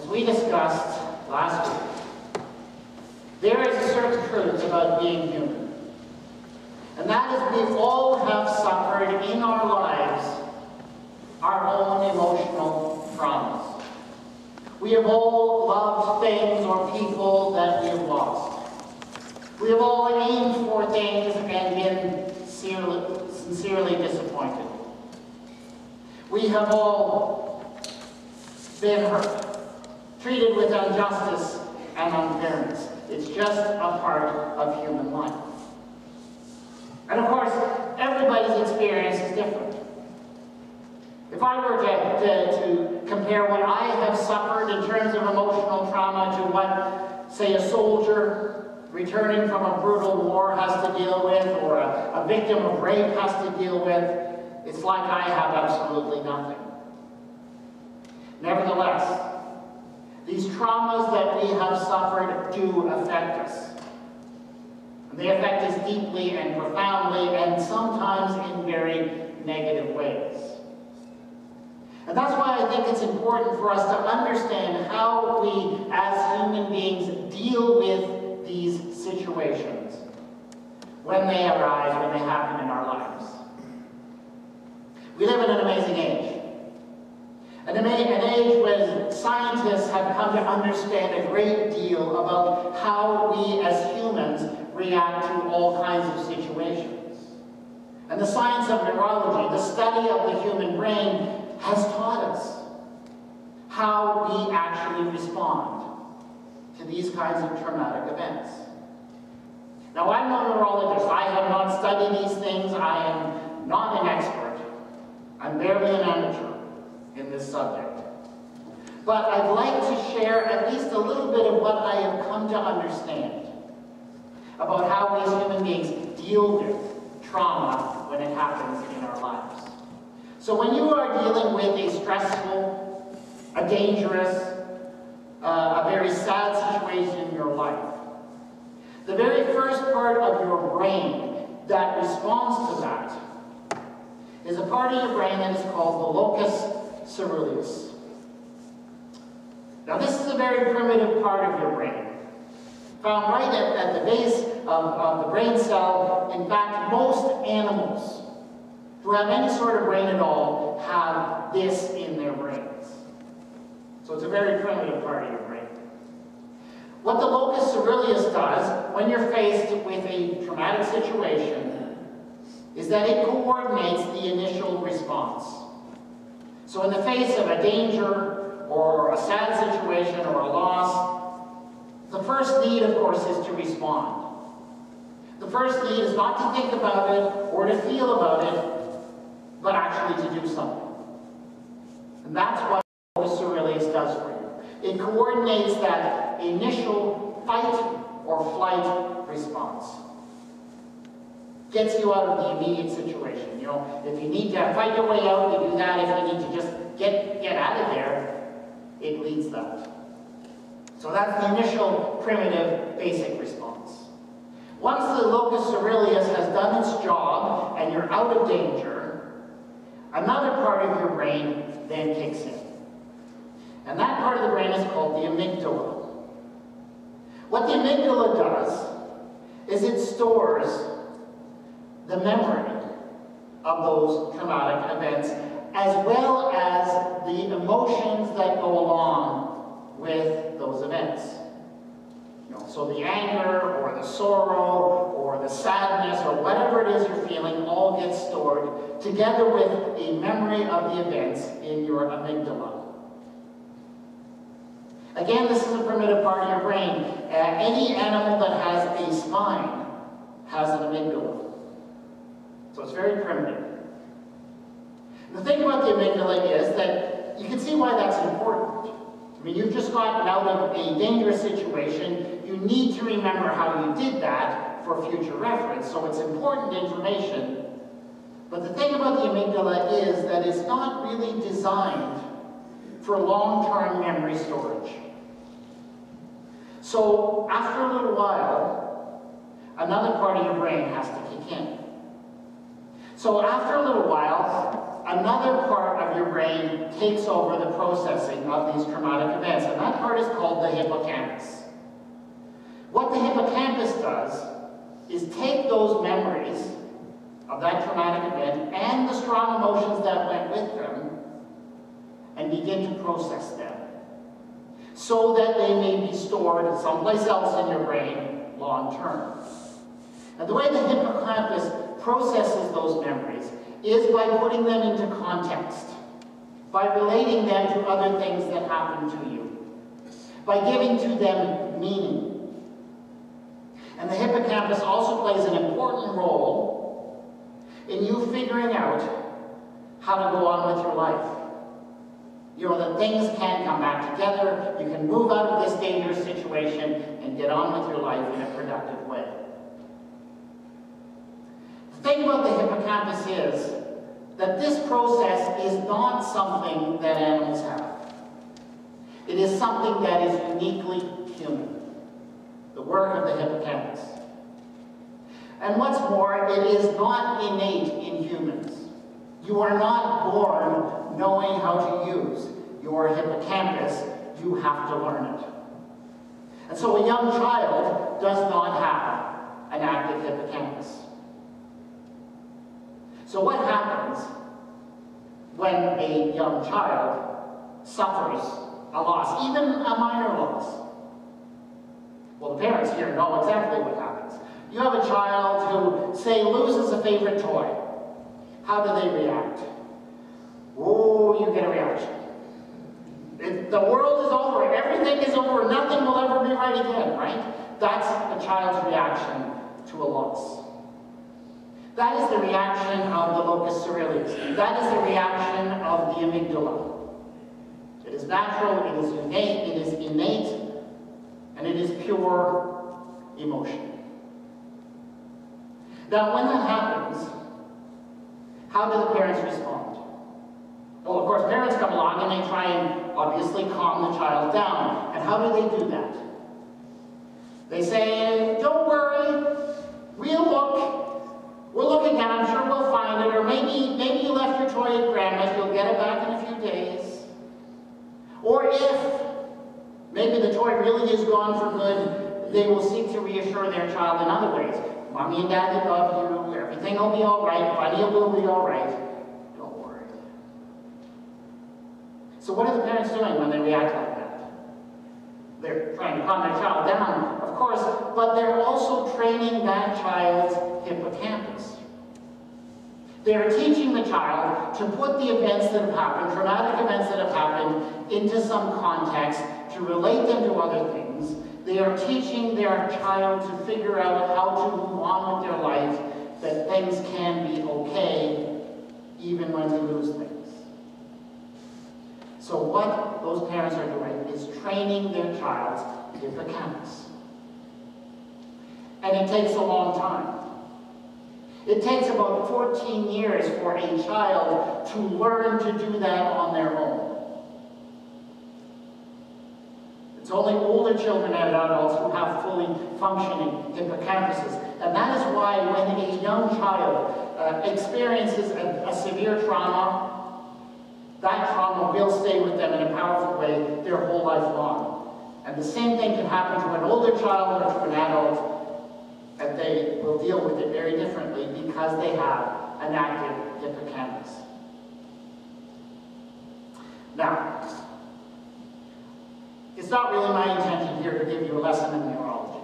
we discussed last week, there is a certain truth about being human. And that is we all have suffered in our lives our own emotional traumas. We have all loved things or people that we have lost. We have all aimed for things and been sincerely disappointed. We have all been hurt, treated with injustice and unfairness. It's just a part of human life. And of course, everybody's experience is different. If I were to compare what I have suffered in terms of emotional trauma to what, say, a soldier returning from a brutal war has to deal with, or a victim of rape has to deal with, it's like I have absolutely nothing. Nevertheless, these traumas that we have suffered do affect us. And they affect us deeply and profoundly, and sometimes in very negative ways. And that's why I think it's important for us to understand how we, as human beings, deal with these situations when they arise, when they happen in our lives. We live in an amazing age. An age when scientists have come to understand a great deal about how we as humans react to all kinds of situations. And the science of neurology, the study of the human brain, has taught us how we actually respond to these kinds of traumatic events. Now, I'm no neurologist. I have not studied these things. I am not an expert. I'm barely an amateur in this subject. But I'd like to share at least a little bit of what I have come to understand about how we as human beings deal with trauma when it happens in our lives. So when you are dealing with a stressful, a dangerous, a very sad situation in your life, the very first part of your brain that responds to that is a part of your brain that is called the locus ceruleus. Now this is a very primitive part of your brain, found right at the base of the brain cell. In fact, most animals who have any sort of brain at all have this in their brains. So it's a very primitive part of your brain. What the locus ceruleus does when you're faced with a traumatic situation is that it coordinates the initial response. So in the face of a danger or a sad situation or a loss, the first need, of course, is to respond. The first need is not to think about it or to feel about it, but actually to do something. And that's what the locus ceruleus does for you. It coordinates that initial fight or flight response. Gets you out of the immediate situation. You know, if you need to fight your way out, you do that. If you need to just get out of there, it leads that. So that's the initial, primitive, basic response. Once the locus ceruleus has done its job and you're out of danger, another part of your brain then kicks in. And that part of the brain is called the amygdala. What the amygdala does is it stores the memory of those traumatic events, as well as the emotions that go along with those events. You know, so the anger or the sorrow or the sadness or whatever it is you're feeling all gets stored together with a memory of the events in your amygdala. Again, this is a primitive part of your brain. Any animal that has a spine has an amygdala. So it's very primitive. The thing about the amygdala is that you can see why that's important. I mean, you've just gotten out of a dangerous situation. You need to remember how you did that for future reference, so it's important information. But the thing about the amygdala is that it's not really designed for long-term memory storage. So after a little while, another part of your brain has to kick in. So after a little while, another part of your brain takes over the processing of these traumatic events, and that part is called the hippocampus. What the hippocampus does is take those memories of that traumatic event and the strong emotions that went with them and begin to process them so that they may be stored someplace else in your brain long term. And the way the hippocampus processes those memories is by putting them into context, by relating them to other things that happened to you, by giving to them meaning. And the hippocampus also plays an important role in you figuring out how to go on with your life. You know, that things can come back together, you can move out of this dangerous situation and get on with your life in a productive way. The thing about the hippocampus is that this process is not something that animals have. It is something that is uniquely human. The work of the hippocampus. And what's more, it is not innate in humans. You are not born knowing how to use your hippocampus. You have to learn it. And so a young child does not have an active hippocampus. So what happens when a young child suffers a loss, even a minor loss? Well, the parents here know exactly what happens. You have a child who, say, loses a favorite toy. How do they react? Oh, you get a reaction. The world is over. Everything is over. Nothing will ever be right again, right? That's a child's reaction to a loss. That is the reaction of the locus coeruleus. That is the reaction of the amygdala. It is natural, it is innate, and it is pure emotion. Now, when that happens, how do the parents respond? Well, of course, parents come along and they try and obviously calm the child down. And how do they do that? They say, don't worry, we'll look. We're looking at it, I'm sure we'll find it. Or maybe you left your toy at Grandma's, you'll get it back in a few days. Or if maybe the toy really is gone for good, they will seek to reassure their child in other ways. Mommy and Daddy love you, everything will be all right, Bunny will be all right. Don't worry. So what are the parents doing when they react like that? They're trying to calm their child down, of course, but they're also training that child's hippocampus. They're teaching the child to put the events that have happened, traumatic events that have happened, into some context, to relate them to other things. They are teaching their child to figure out how to move on with their life, that things can be okay even when we lose things. So what those parents are doing is training their child's hippocampus. And it takes a long time. It takes about 14 years for a child to learn to do that on their own. It's only older children and adults who have fully functioning hippocampuses. And that is why when a young child experiences a severe trauma, that trauma will stay with them in a powerful way their whole life long. And the same thing can happen to an older child or to an adult, and they will deal with it very differently because they have an active hippocampus. Now, it's not really my intention here to give you a lesson in neurology.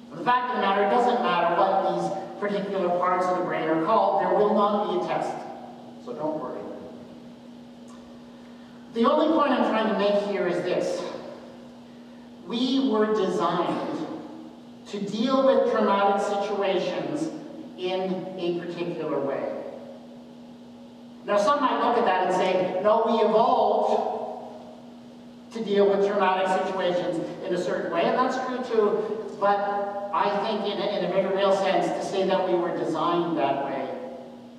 But the fact of the matter, it doesn't matter what these particular parts of the brain are called, there will not be a test. So don't worry. The only point I'm trying to make here is this. We were designed to deal with traumatic situations in a particular way. Now, some might look at that and say, no, we evolved to deal with traumatic situations in a certain way, and that's true too, but I think in a very real sense, to say that we were designed that way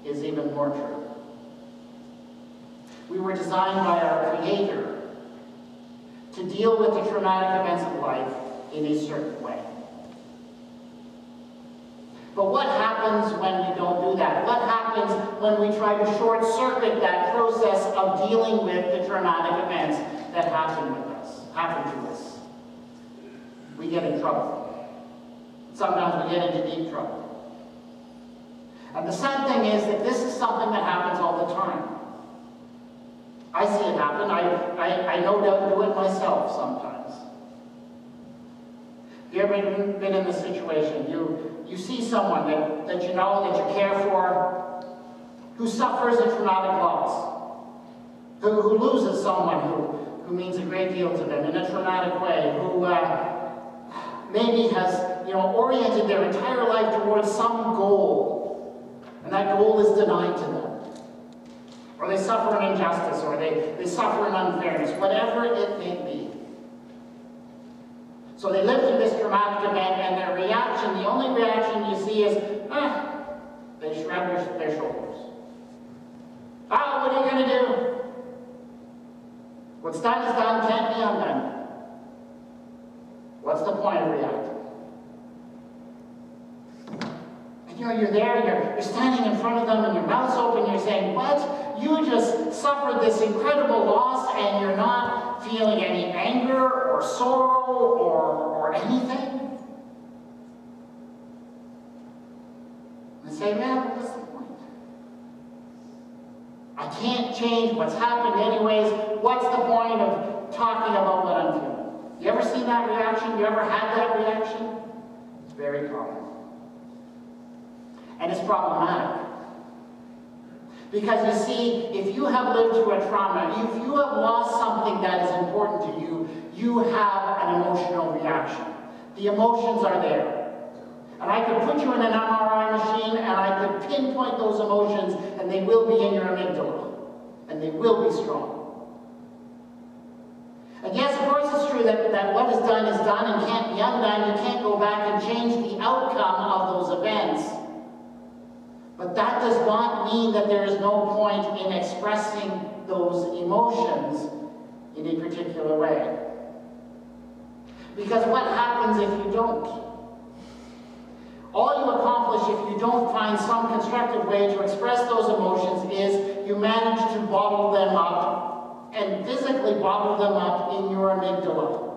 is even more true. We were designed by our Creator to deal with the traumatic events of life in a certain way. But what happens happens when we don't do that? What happens when we try to short-circuit that process of dealing with the traumatic events that happen to us? We get in trouble. Sometimes we get into deep trouble. And the sad thing is that this is something that happens all the time. I see it happen. I no doubt do it myself sometimes. Have you ever been in this situation? You see someone that you know, that you care for, who suffers a traumatic loss, who loses someone who means a great deal to them in a traumatic way, who maybe has oriented their entire life towards some goal, and that goal is denied to them. Or they suffer an injustice, or they suffer an unfairness, whatever it may be. So they live through this traumatic event, and their reaction, the only reaction you see is, they shrug their shoulders. Oh, what are you going to do? What's done is done, can't be undone. What's the point of reacting? And you're there, you're standing in front of them, and your mouth's open, you're saying, what? You just suffered this incredible loss, and you're not feeling any anger or sorrow or anything? And say, man, what's the point? I can't change what's happened anyways. What's the point of talking about what I'm feeling? You ever seen that reaction? You ever had that reaction? It's very common. And it's problematic. Because you see, if you have lived through a trauma, if you have lost something that is important to you, you have an emotional reaction. The emotions are there. And I could put you in an MRI machine and I could pinpoint those emotions, and they will be in your amygdala. And they will be strong. And yes, of course it's true that what is done and can't be undone. You can't go back and change the outcome of those events. But that does not mean that there is no point in expressing those emotions in a particular way. Because what happens if you don't? All you accomplish if you don't find some constructive way to express those emotions is you manage to bottle them up and physically bottle them up in your amygdala.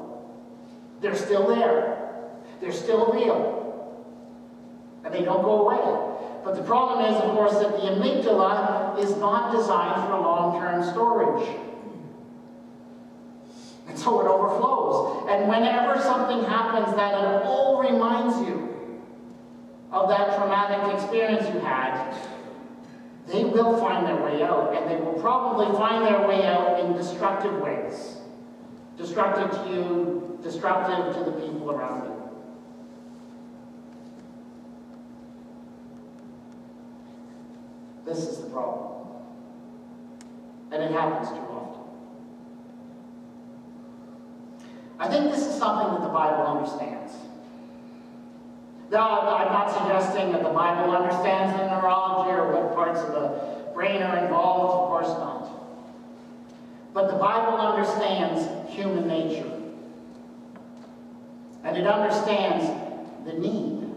They're still there. They're still real. And they don't go away. But the problem is, of course, that the amygdala is not designed for long-term storage. And so it overflows. And whenever something happens that at all reminds you of that traumatic experience you had, they will find their way out. And they will probably find their way out in destructive ways. Destructive to you, destructive to the people around you. This is the problem. And it happens too often. I think this is something that the Bible understands. Now, I'm not suggesting that the Bible understands the neurology or what parts of the brain are involved. Of course not. But the Bible understands human nature. And it understands the need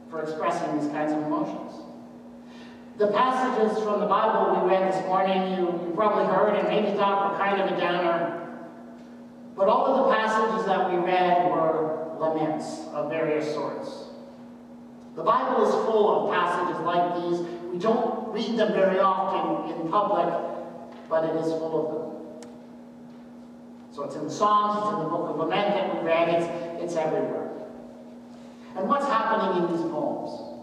for expressing these kinds of emotions. The passages from the Bible we read this morning, you probably heard and maybe thought were kind of a downer. But all of the passages that we read were laments of various sorts. The Bible is full of passages like these. We don't read them very often in public, but it is full of them. So it's in the Psalms, it's in the book of Lament that we read, it's everywhere. And what's happening in these poems?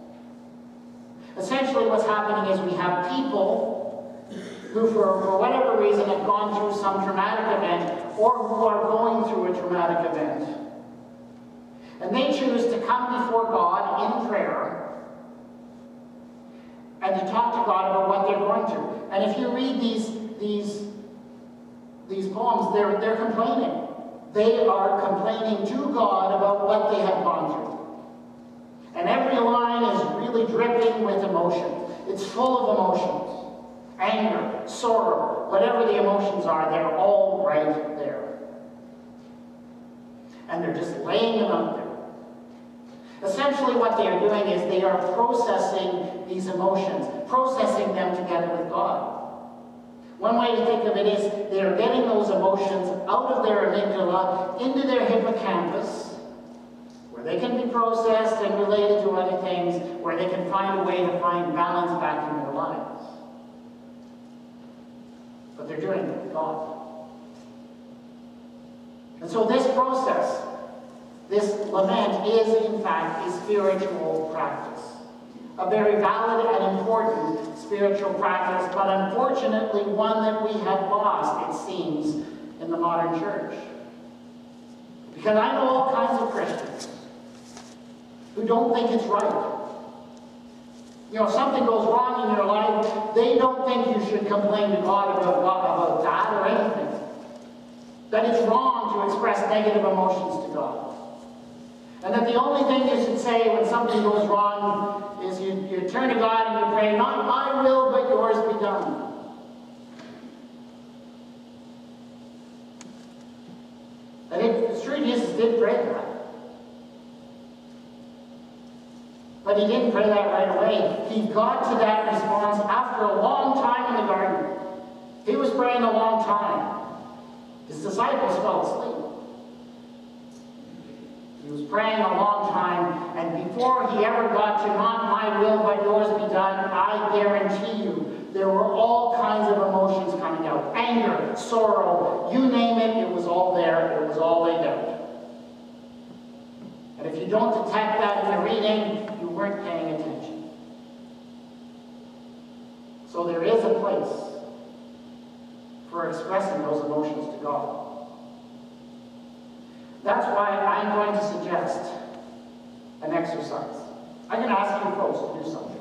Essentially what's happening is we have people who, for whatever reason, have gone through some traumatic event or who are going through a traumatic event. And they choose to come before God in prayer and to talk to God about what they're going through. And if you read these poems, they're complaining. They are complaining to God about what they have gone through. And every line is really dripping with emotion. It's full of emotions. Anger, sorrow, whatever the emotions are, they're all right there. And they're just laying them out there. Essentially what they are doing is they are processing these emotions, processing them together with God. One way to think of it is they are getting those emotions out of their amygdala into their hippocampus, where they can be processed and related to other things, where they can find a way to find balance back in their lives. But they're doing it with God. And so this process, this lament, is in fact a spiritual practice. A very valid and important spiritual practice, but unfortunately one that we have lost, it seems, in the modern church. Because I know all kinds of Christians who don't think it's right. You know, if something goes wrong in your life, they don't think you should complain to God about that or anything. That it's wrong to express negative emotions to God. And that the only thing you should say when something goes wrong is you turn to God and you pray, not my will, but yours be done. And it's true, Jesus did pray that. But he didn't pray that right away. He got to that response after a long time in the garden. He was praying a long time. His disciples fell asleep. He was praying a long time, and before he ever got to not my will but yours be done, I guarantee you there were all kinds of emotions coming out. Anger, sorrow, you name it, it was all there. It was all laid out. And if you don't detect that in the reading, you weren't paying attention. So there is a place for expressing those emotions to God. That's why I'm going to suggest an exercise. I'm going to ask you folks to do something.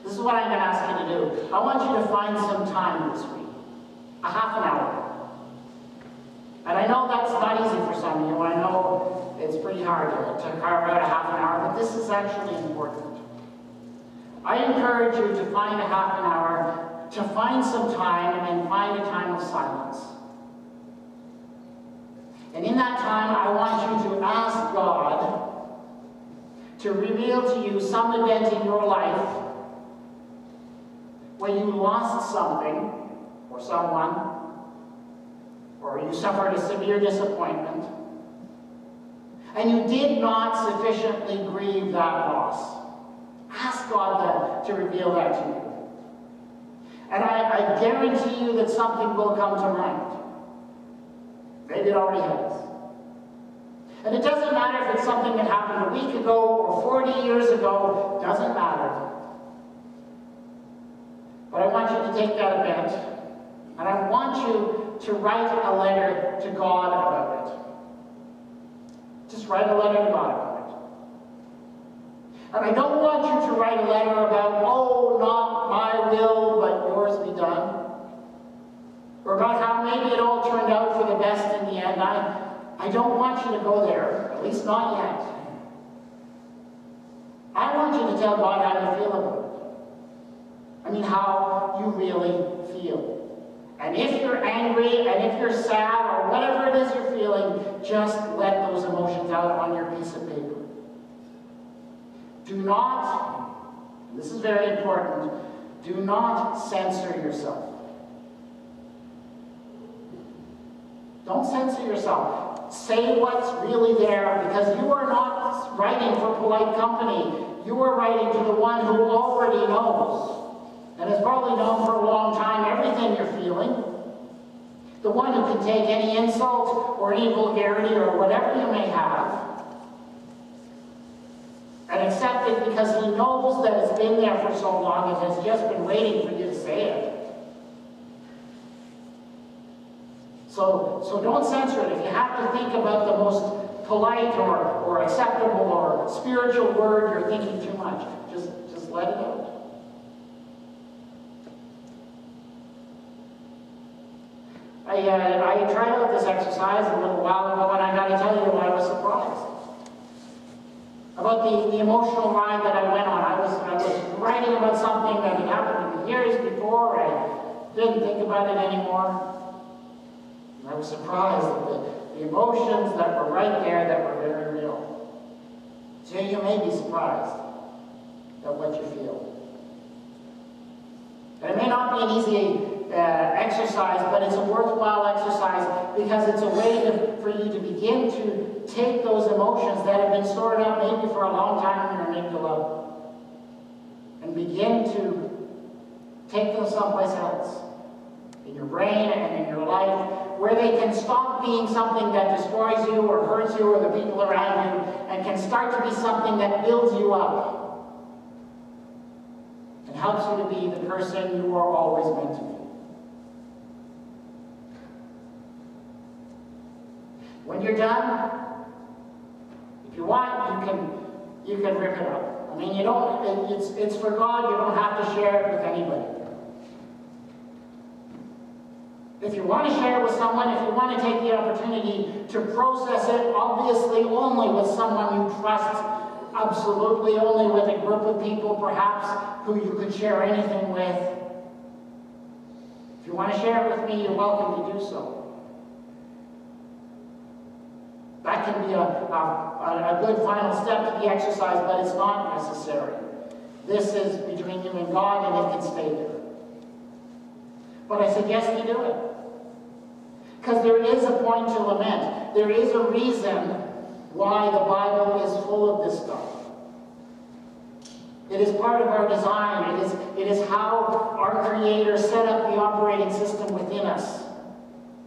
This is what I'm going to ask you to do. I want you to find some time this week. A half an hour. And I know that's not easy for some of you. I know it's pretty hard to carve out a half an hour, but this is actually important. I encourage you to find a half an hour, to find some time, and find a time of silence. And in that time, I want you to ask God to reveal to you some event in your life where you lost something or someone, or you suffered a severe disappointment, and you did not sufficiently grieve that loss. Ask God to reveal that to you. And I guarantee you that something will come to mind. Maybe it already has. And it doesn't matter if it's something that happened a week ago or 40 years ago. It doesn't matter. But I want you to take that event, and I want you to write a letter to God about it. Just write a letter to God about it. And I don't want you to write a letter about, oh, not my will, but yours be done. Or about how maybe it all turned out for the best in the end. I don't want you to go there, at least not yet. I want you to tell God how you feel about it. I mean, how you really feel. And if you're angry, and if you're sad, or whatever it is you're feeling, just let those emotions out on your piece of paper. Do not, and this is very important, do not censor yourself. Don't censor yourself. Say what's really there, because you are not writing for polite company. You are writing to the one who already knows, and has probably known for a long time everything you're feeling. The one who can take any insult or any vulgarity or whatever you may have and accept it because he knows that it's been there for so long and has just been waiting for you to say it. So don't censor it. If you have to think about the most polite or acceptable or spiritual word, you're thinking too much. Just let it out. I tried out this exercise a little while ago, and I got to tell you, I was surprised about the emotional ride that I went on. I was writing about something that had happened to me years before. I didn't think about it anymore. I was surprised at the emotions that were right there that were very real. So you may be surprised at what you feel. And it may not be an easy exercise, but it's a worthwhile exercise because it's a way for you to begin to take those emotions that have been stored up maybe for a long time in your amygdala and begin to take them someplace else in your brain and in your life where they can stop being something that destroys you or hurts you or the people around you and can start to be something that builds you up and helps you to be the person you are always meant to be. When you're done, if you want, you can rip it up. I mean, you don't. It's for God. You don't have to share it with anybody. If you want to share it with someone, if you want to take the opportunity to process it, obviously only with someone you trust, absolutely only with a group of people perhaps who you could share anything with. If you want to share it with me, you're welcome to do so. That can be a good final step to the exercise, but it's not necessary. This is between you and God, and it can stay there. But I suggest you do it. Because there is a point to lament. There is a reason why the Bible is full of this stuff. It is part of our design. It is how our Creator set up the operating system within us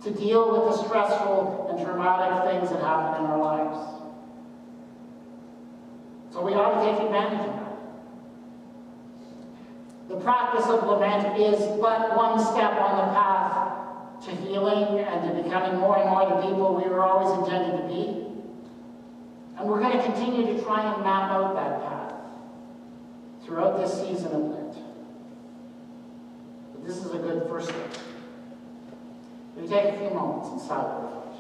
to deal with the stressful and traumatic things that happen in our lives. So we ought to take advantage of that. The practice of lament is but one step on the path to healing and to becoming more and more the people we were always intended to be. And we're going to continue to try and map out that path throughout this season of Lent. But this is a good first step. We take a few moments in silence.